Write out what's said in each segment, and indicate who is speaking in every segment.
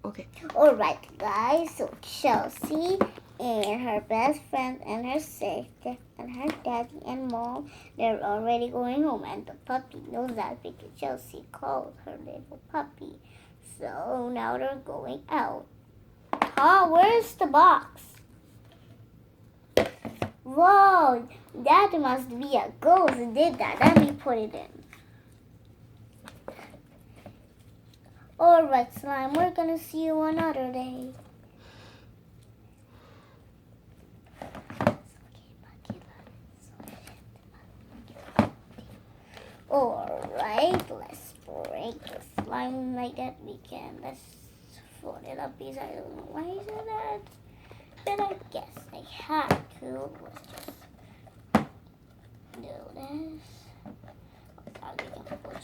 Speaker 1: Okay.
Speaker 2: Alright, guys. So Chelsea and her best friend and her sister and her daddy and mom, they're already going home. And the puppy knows that because Chelsea called her little puppy. So now they're going out. Oh, where's the box? Whoa, that must be a ghost who did that. Let me put it in. Alright, Slime, we're gonna see you another day. Alright, let's break the slime like that we can. Let's fold it up because I don't know why is it that. But I guess I have to. Let's just do this. Okay, we can put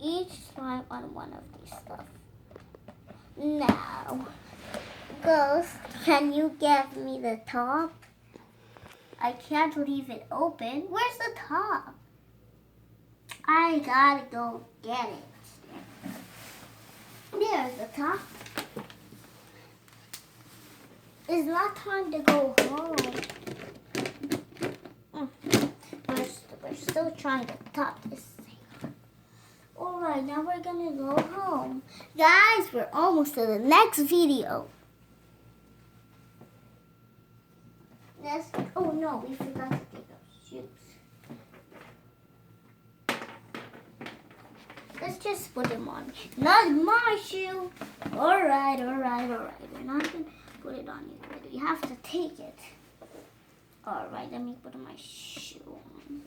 Speaker 2: each slime on one of these stuff. Now, Ghost, can you give me the top? I can't leave it open. Where's the top? I gotta go get it. There's the top. It's not time to go home. We're still trying to top this thing. Alright, now we're gonna go home. Guys, we're almost to the next video. Oh no, we forgot to take our shoes. Let's just put them on. Not my shoe. Alright. We're not gonna put it on you. We have to take it. Alright, let me put my shoe on.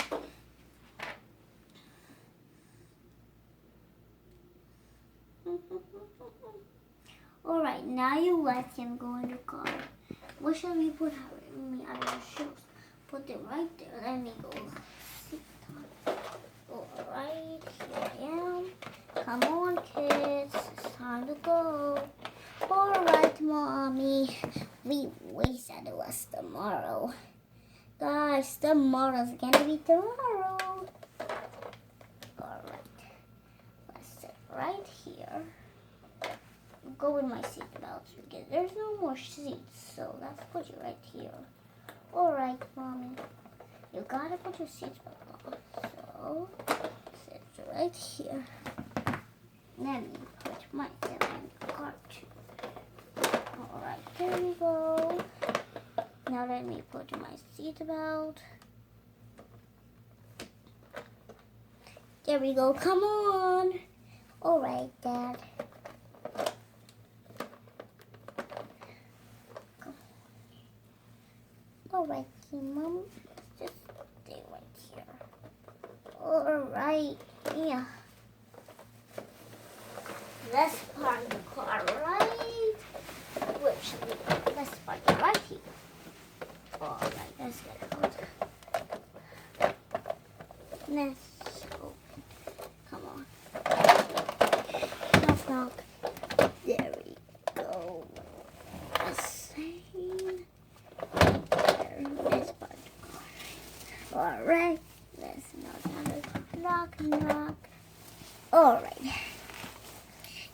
Speaker 2: Alright, now you let him go in the car. What shall we put me out of your shoes? Put them right there. Let me go. Alright, here I am. Come on, kids. It's time to go. Alright, Mommy. We said it was tomorrow. Guys, tomorrow's gonna be tomorrow. Alright. Let's sit right here. Go with my seatbelt because there's no more seats. So let's put you right here. Alright, Mommy. You gotta put your seatbelt on. So, sit right here. Let me put myself in the car too. Alright, there we go. Now let me put my seatbelt. There we go. Come on. Alright, Dad. Alright, Mom. Just stay right here. Alright, yeah. Let's park the car right. Where should we go? Let's park it right here. Alright, let's get out. Let's open. Come on. Knock, knock. There we go. The same. Let's park the car. Alright. Let's knock. Knock. Alright.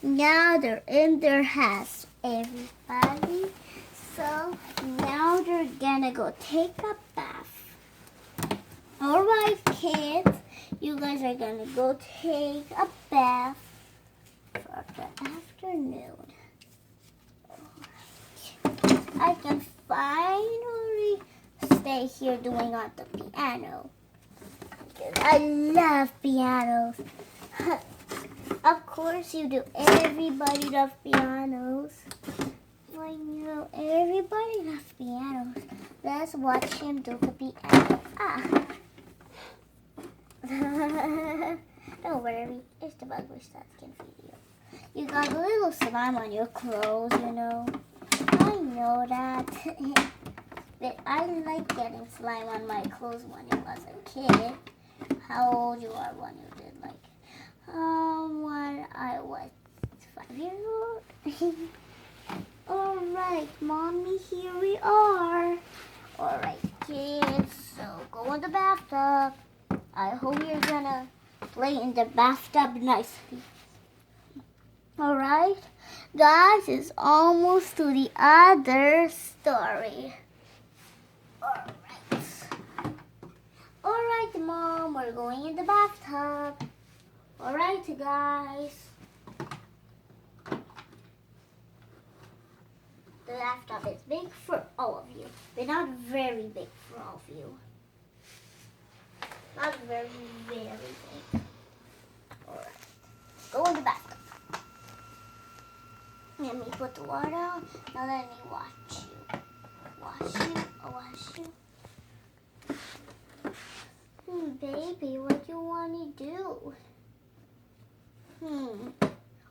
Speaker 2: Now they're in their house, everybody. So now they're gonna go take a bath. Alright, kids. You guys are gonna go take a bath for the afternoon. I can finally stay here doing on the piano. Because I love pianos. Of course you do. Everybody loves pianos. I know. Everybody loves pianos. Let's watch him do the piano. Don't worry. It's the bug wish that can feed you. You got a little slime on your clothes, you know. I know that. But I like getting slime on my clothes when I was a kid. How old you are when you did like? When I was 5 years old. Alright, Mommy, here we are. Alright, kids, so go in the bathtub. I hope you're gonna play in the bathtub nicely. Alright, guys, it's almost to the other story. Alright, Mom, we're going in the bathtub. Alright, guys. The bathtub is big for all of you, but not very big for all of you. Not very, very big. Alright, go in the bathtub. Let me put the water on. Now let me wash you. Wash you. I'll wash you. Baby, what do you want to do?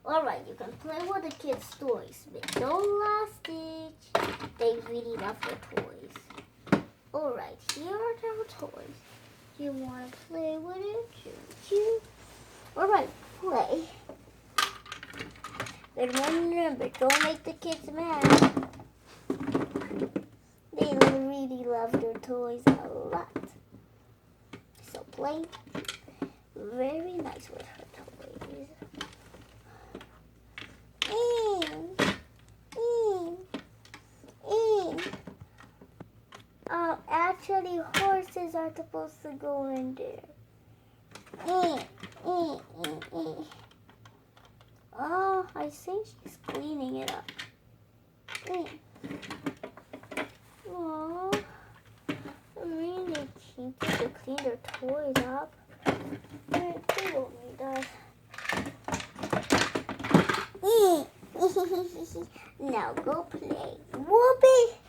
Speaker 2: Alright, you can play with the kids' toys, but don't last Stitch. They really love their toys. Alright, here are their toys. Do you want to play with it? Alright, play. But remember, don't make the kids mad. They really love their toys a lot. So play very nice with her toys. Actually, horses are supposed to go in there. Oh, I think she's cleaning it up. Oh, really cute to clean their toys up. They don't need that. Now go play. Whoopee!